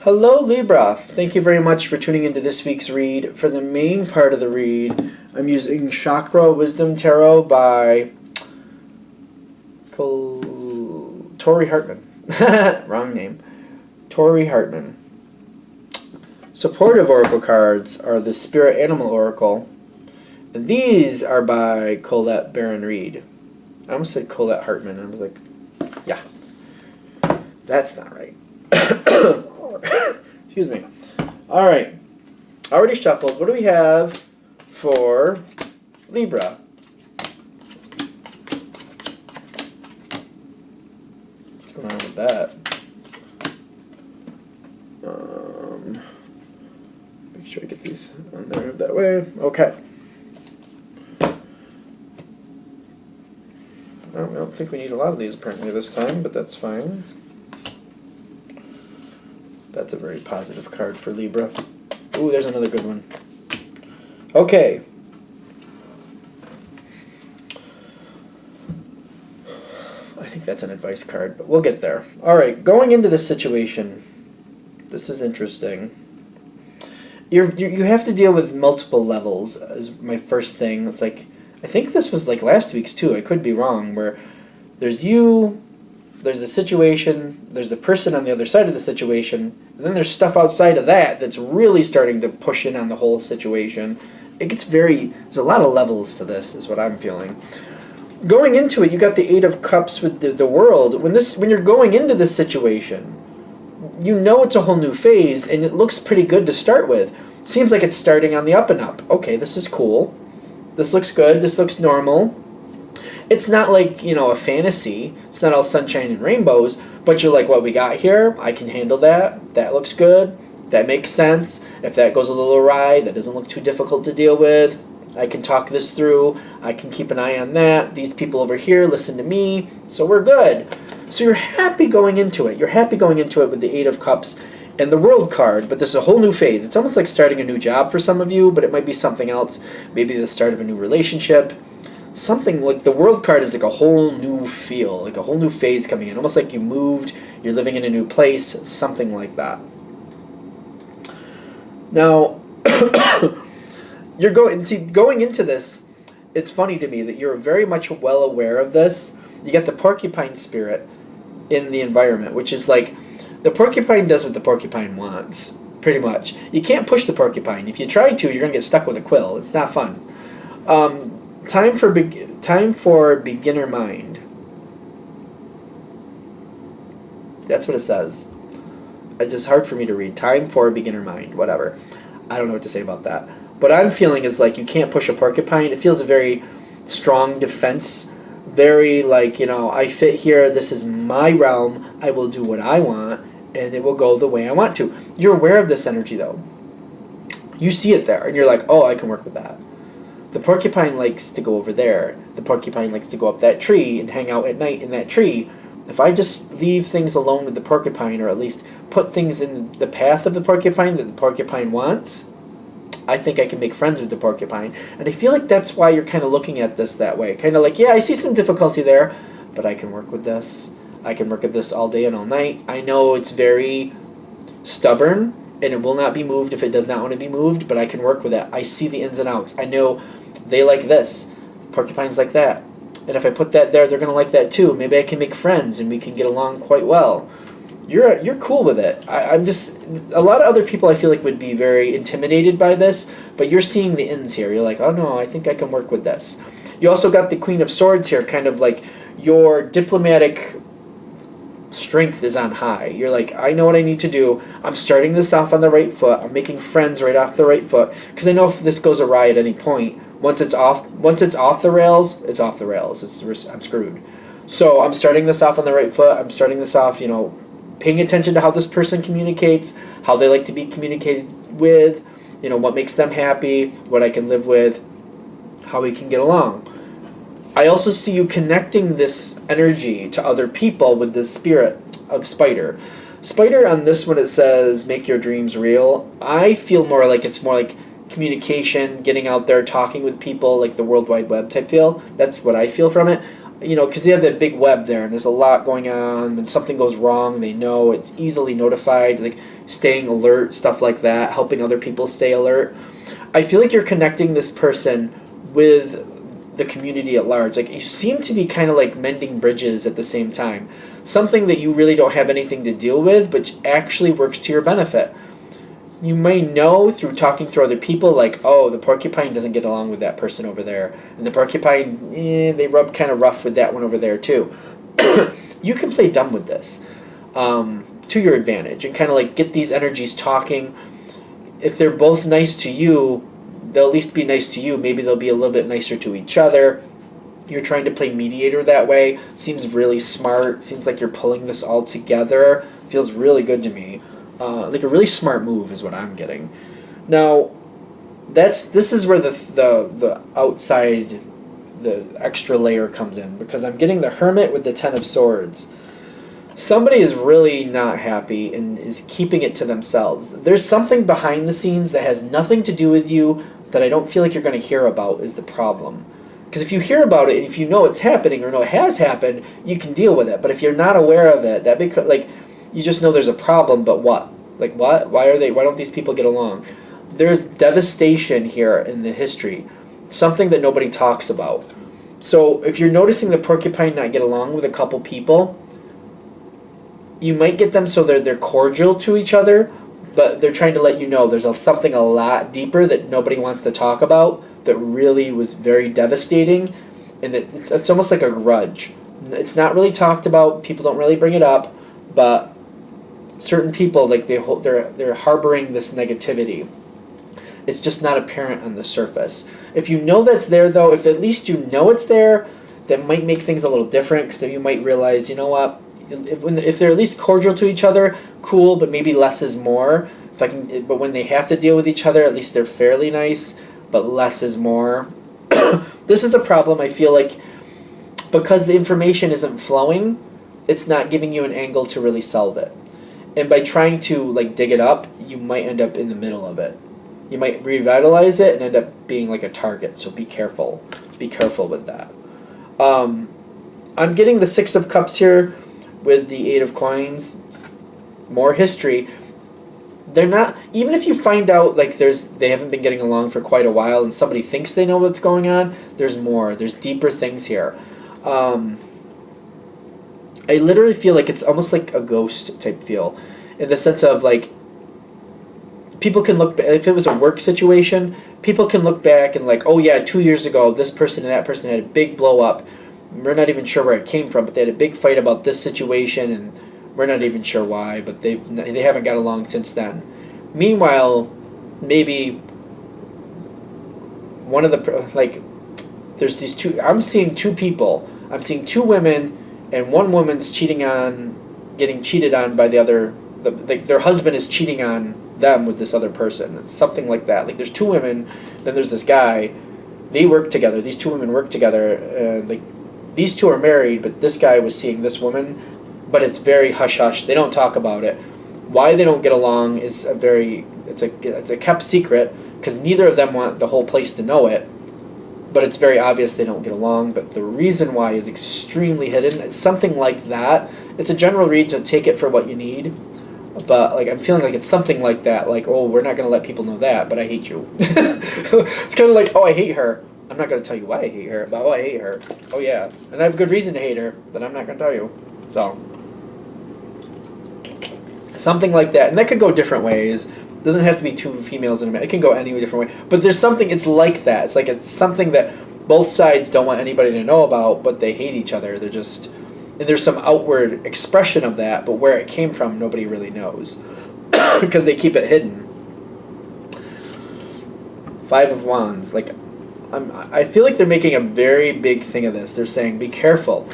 Hello, Libra. Thank you very much for tuning into this week's read. For the main part of the read, I'm using Chakra Wisdom Tarot by Tori Hartman. Wrong name. Tori Hartman. Supportive oracle cards are the Spirit Animal Oracle, and these are by Colette Baron Reed. I almost said Colette Hartman. I was like, yeah, that's not right. Excuse me. All right. Already shuffled. What do we have for Libra? What's going on with that? Make sure I get these on there that way. Okay. Well, I don't think we need a lot of these apparently this time, but that's fine. That's a very positive card for Libra. Ooh, there's another good one. Okay. I think that's an advice card, but we'll get there. All right, going into this situation, this is interesting. You have to deal with multiple levels as my first thing. It's like, I think this was like last week's too. I could be wrong, where there's you, there's the situation, there's the person on the other side of the situation, and then there's stuff outside of that that's really starting to push in on the whole situation. It gets there's a lot of levels to this, is what I'm feeling. Going into it, you got the Eight of Cups with the world. When you're going into this situation, you know it's a whole new phase, and it looks pretty good to start with. Seems like it's starting on the up and up. Okay, this is cool. This looks good. This looks normal. It's not like, a fantasy. It's not all sunshine and rainbows, but you're like, what we got here, I can handle that. That looks good. That makes sense. If that goes a little awry, that doesn't look too difficult to deal with. I can talk this through. I can keep an eye on that. These people over here listen to me, so we're good. So you're happy going into it. You're happy going into it with the Eight of Cups and the World card, but this is a whole new phase. It's almost like starting a new job for some of you, but it might be something else. Maybe the start of a new relationship. Something like the World card is like a whole new feel, like a whole new phase coming in. Almost like you moved, you're living in a new place, something like that. Now, going into this, it's funny to me that you're very much well aware of this. You get the porcupine spirit in the environment, which is like, the porcupine does what the porcupine wants, pretty much. You can't push the porcupine. If you try to, you're going to get stuck with a quill. It's not fun. Time for beginner mind. That's what it says. It's just hard for me to read. Time for beginner mind. Whatever. I don't know what to say about that. What I'm feeling is like you can't push a porcupine. It feels a very strong defense. Very like, I fit here. This is my realm. I will do what I want, and it will go the way I want to. You're aware of this energy, though. You see it there, and you're like, oh, I can work with that. The porcupine likes to go over there. The porcupine likes to go up that tree and hang out at night in that tree. If I just leave things alone with the porcupine, or at least put things in the path of the porcupine that the porcupine wants, I think I can make friends with the porcupine. And I feel like that's why you're kind of looking at this that way. Kind of like, yeah, I see some difficulty there, but I can work with this. I can work with this all day and all night. I know it's very stubborn, and it will not be moved if it does not want to be moved, but I can work with it. I see the ins and outs. I know they like this. Porcupines like that. And if I put that there, they're going to like that too. Maybe I can make friends and we can get along quite well. You're cool with it. I'm just... A lot of other people I feel like would be very intimidated by this, but you're seeing the ins here. You're like, oh no, I think I can work with this. You also got the Queen of Swords here, kind of like your diplomatic strength is on high. You're like, I know what I need to do. I'm starting this off on the right foot. I'm making friends right off the right foot, because I know if this goes awry at any point, once it's off the rails, it's off the rails. I'm screwed. So I'm starting this off on the right foot. I'm starting this off, paying attention to how this person communicates, how they like to be communicated with, what makes them happy, what I can live with, how we can get along. I also see you connecting this energy to other people with the spirit of Spider. Spider, on this one, it says, make your dreams real. I feel more like it's more like communication, getting out there, talking with people, like the World Wide Web type feel. That's what I feel from it. because they have that big web there, and there's a lot going on. When something goes wrong, they know it's easily notified, like staying alert, stuff like that, helping other people stay alert. I feel like you're connecting this person with the community at large. Like, you seem to be kind of like mending bridges at the same time. Something that you really don't have anything to deal with, but actually works to your benefit. You may know through talking through other people, like, oh, the porcupine doesn't get along with that person over there. And the porcupine, they rub kind of rough with that one over there too. You can play dumb with this to your advantage and kind of like get these energies talking. If they're both nice to you, they'll at least be nice to you. Maybe they'll be a little bit nicer to each other. You're trying to play mediator that way. Seems really smart. Seems like you're pulling this all together. Feels really good to me. Like a really smart move is what I'm getting. Now, this is where the outside, the extra layer comes in, because I'm getting the Hermit with the Ten of Swords. Somebody is really not happy and is keeping it to themselves. There's something behind the scenes that has nothing to do with you that I don't feel like you're going to hear about is the problem. Because if you hear about it and if you know it's happening or know it has happened, you can deal with it. But if you're not aware of it, you just know there's a problem, but what? Like, what? Why don't these people get along? There's devastation here in the history. Something that nobody talks about. So if you're noticing the porcupine not get along with a couple people, you might get them so they're cordial to each other, but they're trying to let you know there's something a lot deeper that nobody wants to talk about that really was very devastating, and it's almost like a grudge. It's not really talked about. People don't really bring it up, but certain people, like, they're harboring this negativity. It's just not apparent on the surface. If you know that's there, though, if at least you know it's there, that might make things a little different, because you might realize, you know what, if they're at least cordial to each other, cool, but maybe less is more. But when they have to deal with each other, at least they're fairly nice, but less is more. This is a problem, I feel like, because the information isn't flowing, it's not giving you an angle to really solve it. And by trying to, like, dig it up, you might end up in the middle of it. You might revitalize it and end up being like a target, so be careful. Be careful with that. I'm getting the Six of Cups here with the Eight of Coins. More history. They're not, even if you find out like they haven't been getting along for quite a while and somebody thinks they know what's going on, there's more. There's deeper things here. I literally feel like it's almost like a ghost type feel, in the sense of, like, people can look, if it was a work situation, people can look back and, like, oh yeah, 2 years ago, this person and that person had a big blow up. We're not even sure where it came from, but they had a big fight about this situation, and we're not even sure why, but they haven't got along since then. Meanwhile, maybe one of the, like, there's these two, I'm seeing two people. I'm seeing two women, and one woman's getting cheated on by the other, their husband is cheating on them with this other person. It's something like that. Like, there's two women, then there's this guy. They work together. These two women work together. Like, these two are married, but this guy was seeing this woman, but it's very hush-hush. They don't talk about it. Why they don't get along is it's a kept secret, because neither of them want the whole place to know it. But it's very obvious they don't get along, but the reason why is extremely hidden. It's something like that. It's a general read, to take it for what you need. But, like, I'm feeling like it's something like that. Like, oh, we're not going to let people know that, but I hate you. It's kind of like, oh, I hate her. I'm not going to tell you why I hate her, but oh, I hate her. Oh, yeah. And I have good reason to hate her, but I'm not going to tell you. So, something like that. And that could go different ways. Doesn't have to be two females in a man. It can go any different way. But there's something, it's like that. It's like it's something that both sides don't want anybody to know about, but they hate each other. They're just, and there's some outward expression of that, but where it came from, nobody really knows. Because they keep it hidden. Five of Wands. Like, I feel like they're making a very big thing of this. They're saying, be careful.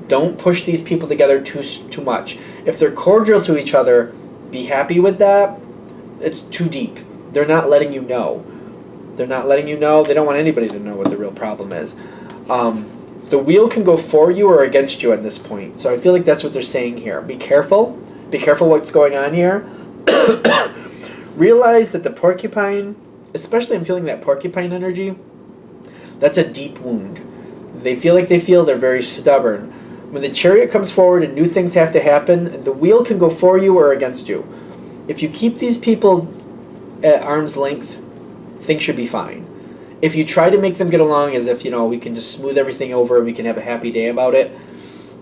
Don't push these people together too much. If they're cordial to each other, be happy with that. It's too deep. They're not letting you know. They're not letting you know. They don't want anybody to know what the real problem is. The wheel can go for you or against you at this point. So I feel like that's what they're saying here. Be careful. Be careful what's going on here. Realize that the porcupine, especially I'm feeling that porcupine energy, that's a deep wound. They feel like they're very stubborn. When the Chariot comes forward and new things have to happen, the wheel can go for you or against you. If you keep these people at arm's length, things should be fine. If you try to make them get along as if, we can just smooth everything over and we can have a happy day about it,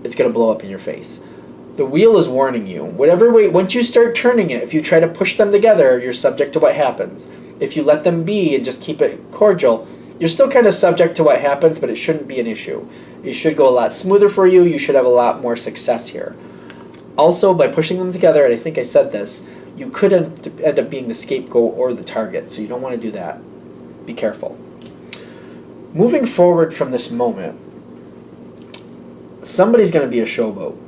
it's going to blow up in your face. The wheel is warning you. Whatever way, once you start turning it, if you try to push them together, you're subject to what happens. If you let them be and just keep it cordial, you're still kind of subject to what happens, but it shouldn't be an issue. It should go a lot smoother for you. You should have a lot more success here. Also, by pushing them together, and I think I said this, you could end up being the scapegoat or the target, so you don't want to do that. Be careful. Moving forward from this moment, somebody's going to be a showboat.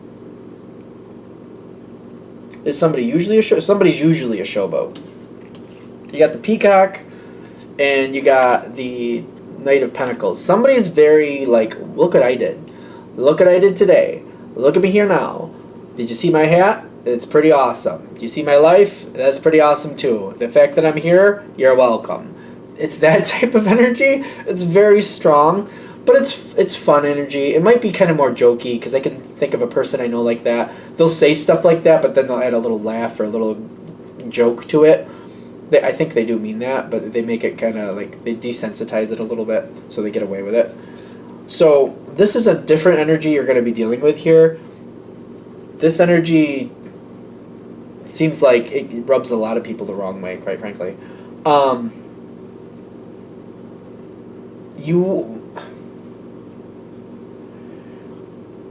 Is somebody usually a show? Somebody's usually a showboat. You got the Peacock, and you got the Knight of Pentacles. Somebody's very like, look what I did. Look what I did today. Look at me here now. Did you see my hat? It's pretty awesome. Do you see my life? That's pretty awesome too. The fact that I'm here, you're welcome. It's that type of energy. It's very strong, but it's fun energy. It might be kind of more jokey because I can think of a person I know like that. They'll say stuff like that, but then they'll add a little laugh or a little joke to it. I think they do mean that, but they make it kind of like, they desensitize it a little bit so they get away with it. So this is a different energy you're going to be dealing with here. This energy seems like it rubs a lot of people the wrong way, quite frankly. I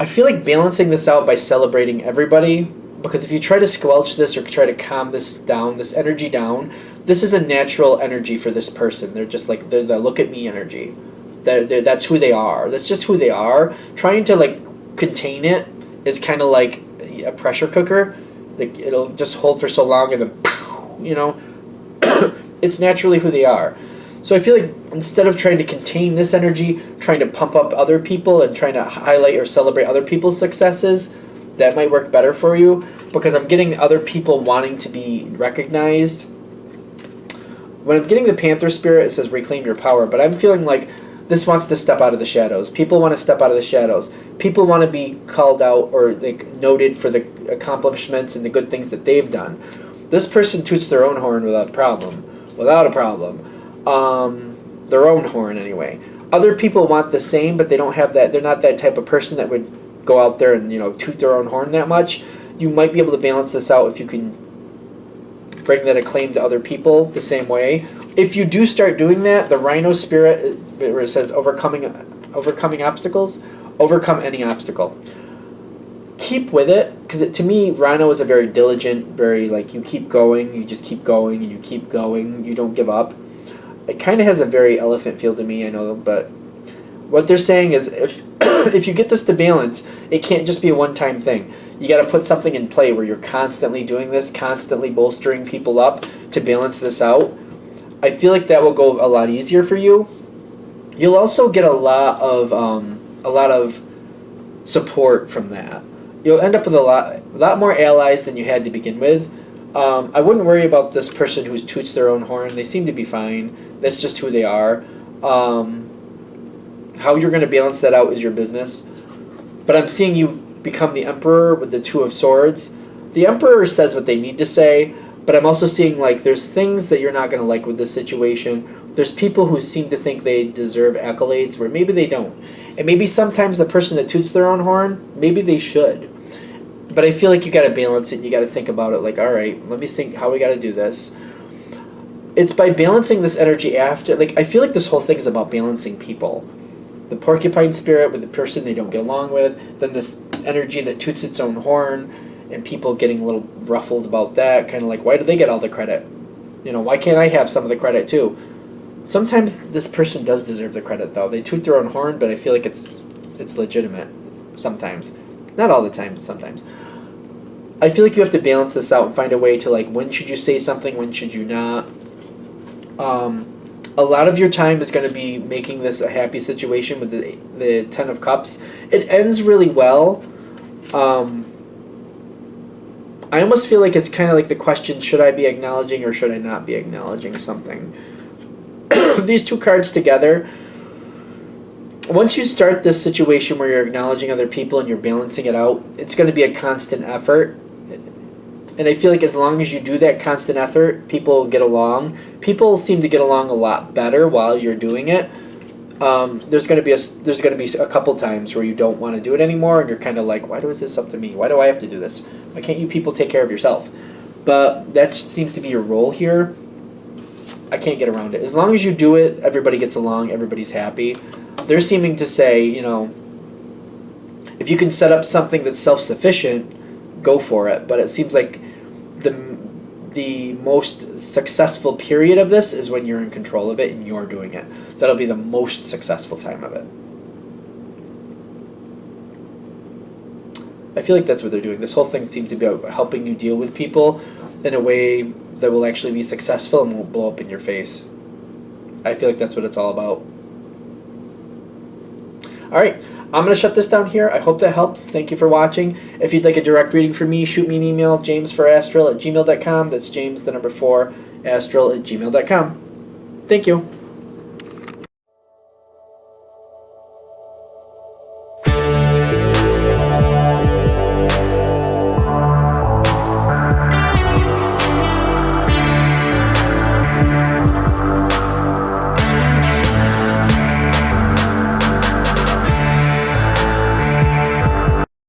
feel like balancing this out by celebrating everybody, because if you try to squelch this or try to calm this down, this energy down, this is a natural energy for this person. They're just like, they're the look at me energy. That's who they are. That's just who they are. Trying to like contain it is kind of like a pressure cooker. Like it'll just hold for so long and then, it's naturally who they are. So I feel like instead of trying to contain this energy, trying to pump up other people and trying to highlight or celebrate other people's successes, that might work better for you, because I'm getting other people wanting to be recognized. When I'm getting the Panther Spirit, it says reclaim your power, but I'm feeling like this wants to step out of the shadows. People want to step out of the shadows. People want to be called out or like noted for the accomplishments and the good things that they've done. This person toots their own horn without a problem. Their own horn anyway. Other people want the same, but they don't have that. They're not that type of person that would go out there and toot their own horn that much. You might be able to balance this out if you can bring that acclaim to other people the same way. If you do start doing that, the Rhino Spirit, where it says overcoming obstacles, overcome any obstacle. Keep with it, because to me, Rhino is a very diligent, very like you keep going, you just keep going, and you keep going, you don't give up. It kind of has a very elephant feel to me, I know, but what they're saying is if you get this to balance, it can't just be a one-time thing. You got to put something in play where you're constantly doing this, constantly bolstering people up to balance this out. I feel like that will go a lot easier for you. You'll also get a lot of support from that. You'll end up with a lot more allies than you had to begin with. I wouldn't worry about this person who toots their own horn. They seem to be fine. That's just who they are. How you're going to balance that out is your business. But I'm seeing you become the Emperor with the Two of Swords. The Emperor says what they need to say, but I'm also seeing like there's things that you're not going to like with this situation. There's people who seem to think they deserve accolades where maybe they don't. And maybe sometimes the person that toots their own horn, maybe they should. But I feel like you got to balance it. You got to think about it like, all right, let me think how we got to do this. It's by balancing this energy after, like, I feel like this whole thing is about balancing people. The porcupine spirit with the person they don't get along with, then this energy that toots its own horn, and people getting a little ruffled about that, kind of like, why do they get all the credit? Why can't I have some of the credit too? Sometimes this person does deserve the credit, though. They toot their own horn, but I feel like it's legitimate sometimes. Not all the time, but sometimes. I feel like you have to balance this out and find a way to, like, when should you say something, when should you not? A lot of your time is going to be making this a happy situation with the Ten of Cups. It ends really well. I almost feel like it's kind of like the question, should I be acknowledging or should I not be acknowledging something? These two cards together, once you start this situation where you're acknowledging other people and you're balancing it out, it's going to be a constant effort. And I feel like as long as you do that constant effort, people get along. People seem to get along a lot better while you're doing it. There's going to be a couple times where you don't want to do it anymore, and you're kind of like, why is this up to me? Why do I have to do this? Why can't you people take care of yourself? But that seems to be your role here. I can't get around it. As long as you do it, everybody gets along, everybody's happy. They're seeming to say, you know, if you can set up something that's self-sufficient, go for it. But it seems like the most successful period of this is when you're in control of it and you're doing it. That'll be the most successful time of it. I feel like that's what they're doing. This whole thing seems to be about helping you deal with people in a way that will actually be successful and won't blow up in your face. I feel like that's what it's all about. All right, I'm going to shut this down here. I hope that helps. Thank you for watching. If you'd like a direct reading from me, shoot me an email, jamesforastral@gmail.com. That's James, the number 4, astral@gmail.com. Thank you.